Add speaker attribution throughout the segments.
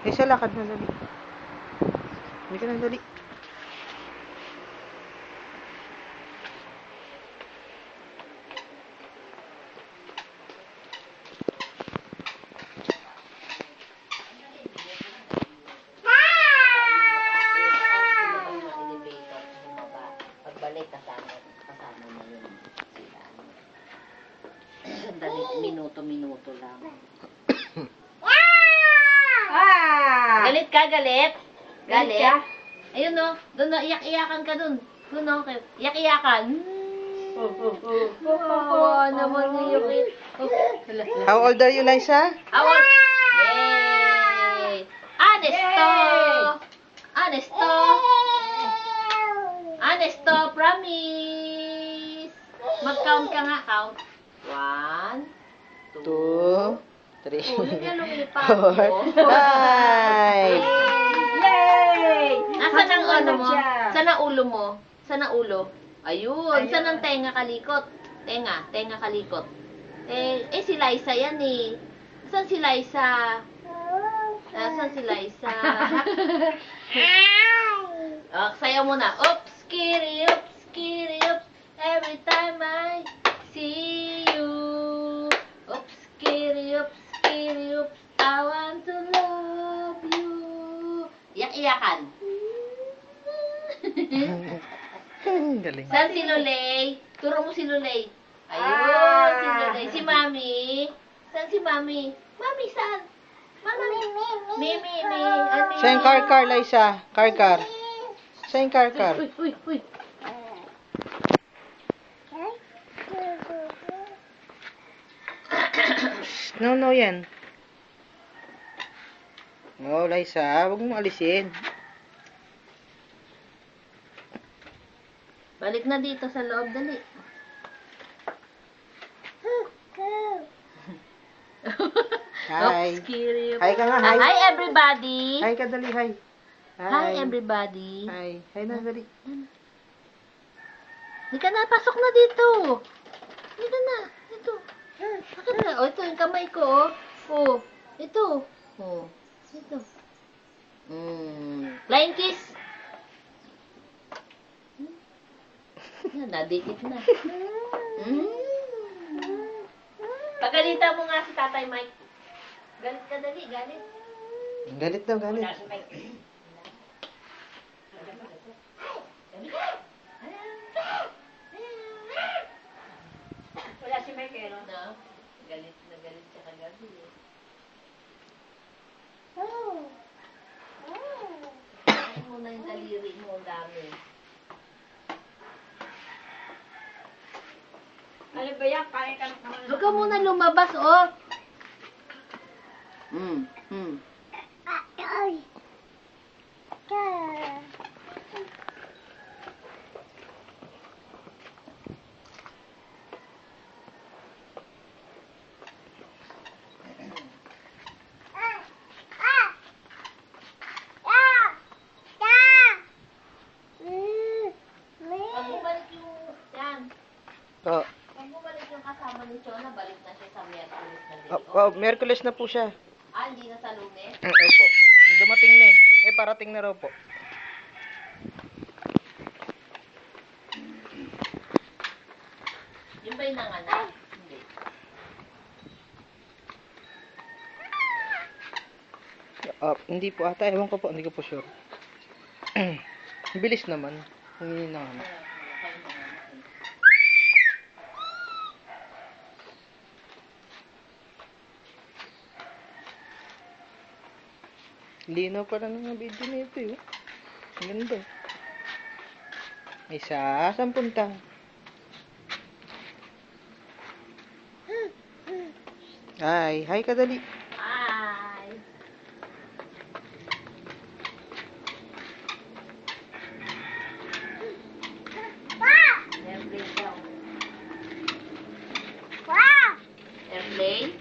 Speaker 1: Isa, lakad na dali. Hindi ka na dali.
Speaker 2: Pagbalik, kasama na yun. Sandali, minuto lang. Galit ka, galit? Galit? Ayun no, doon no, iyak-iyakan ka doon. Doon no, iyak-iyakan. Naman yung
Speaker 1: How old are you, Liza?
Speaker 2: Award! Yay! Anesto! Anesto! Anesto, promise! Mag-count ka nga, count. 1, 2,
Speaker 1: 2, 3,
Speaker 2: Ulit yan, lumipat.
Speaker 1: 4, 5.
Speaker 3: Yay!
Speaker 2: Nasaan ang ano mo? Saan ang ulo mo? Saan ang ulo? Ayun. Saan ang tenga kalikot? Tenga kalikot. Si Liza yan eh. Saan si Liza? Saan si Liza? Sayaw mo na. Oops, skiri, oops. Every time I see you. Oops, skiri, oops. I want to love you. Iyak-iyakan.
Speaker 1: Galing.
Speaker 2: Saan si Lulay? Turo mo si Lulay. Ayun, si Lulay. Si Mami. Saan si Mami? Mami, saan? Mami. Mimi. Ano
Speaker 1: Saan yung car, Liza? Car. Saan yung car?
Speaker 2: Uy.
Speaker 1: No, yan. No, Liza, huwag mong alisin.
Speaker 2: Balik na dito sa loob, dali.
Speaker 1: Hi.
Speaker 2: Oops, scary.
Speaker 1: Hi ka nga, hi.
Speaker 2: Hi, everybody.
Speaker 1: Hi ka, dali, hi.
Speaker 2: Hi, everybody.
Speaker 1: Hi na, dali.
Speaker 2: Hindi ka na, pasok na dito. Hindi ka na, dito. Bakit na? Ito yung kamay ko, oh. Ito. Oh, ito. Flying kiss. Nadikit na. Pagalitan mo nga si Tatay Mike. Galit ka dali, galit.
Speaker 1: Galit daw, galit.
Speaker 3: Wala si Mike, no?
Speaker 2: No? Galit na galit siya kagabi eh. Kain mo na yung daliri mo, ang dami.
Speaker 3: Ano ba yan? Kaya ka naman.
Speaker 2: Huwag ka muna lumabas, oh. Pag bumalik yung, yan.
Speaker 1: Oh.
Speaker 2: Pag bumalik yung kasama ni Chona, balik na siya sa Miyerkules na day.
Speaker 1: Oh, Miyerkules na po siya.
Speaker 2: Hindi na sa Lunes.
Speaker 1: Opo. Dumating na eh. Parating na raw po.
Speaker 2: Yun ba yung nanganak? Hindi.
Speaker 1: Hindi po ata. Ewan ko po. Hindi ko po sure. Bilis naman. Hindi na ano. Linaw pala ng video na ito eh. Ang ganda. Isa, saan punta? Hi ka dali.
Speaker 2: Hi! Airplane daw. Airplane?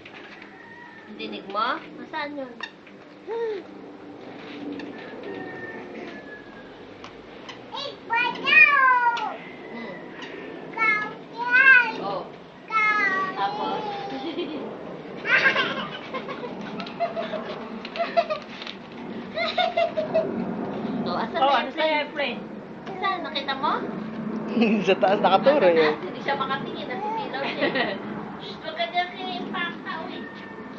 Speaker 2: Dinig mo? Nasaan yun? Oh. Tapos?
Speaker 1: Sa taas nakaturo eh.
Speaker 2: Hindi siya makatingin, nasisilaw siya. Shh, wag ka dyan kay Paka, uy.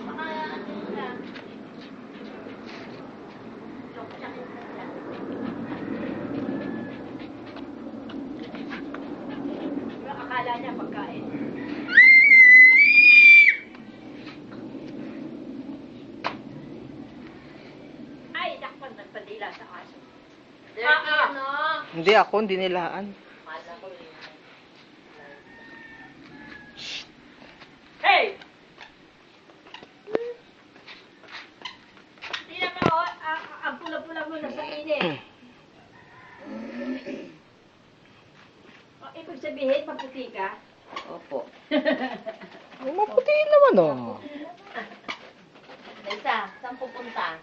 Speaker 2: Baka ano yun lang. Joke siya kay Paka.
Speaker 3: Pero akala niya pagkain. Ay, nakpan, nagpadila sa aso.
Speaker 2: Dirty, ano?
Speaker 1: Hindi ako, hindi nilaan.
Speaker 2: Kala ko yun.
Speaker 3: Hey! Tingnan mo, oh, ang pula-pula mo na sa init. Oh, ibig sabihin, maputi ka?
Speaker 2: Opo.
Speaker 1: Maputi naman oh.
Speaker 2: Lisa, saan pupunta?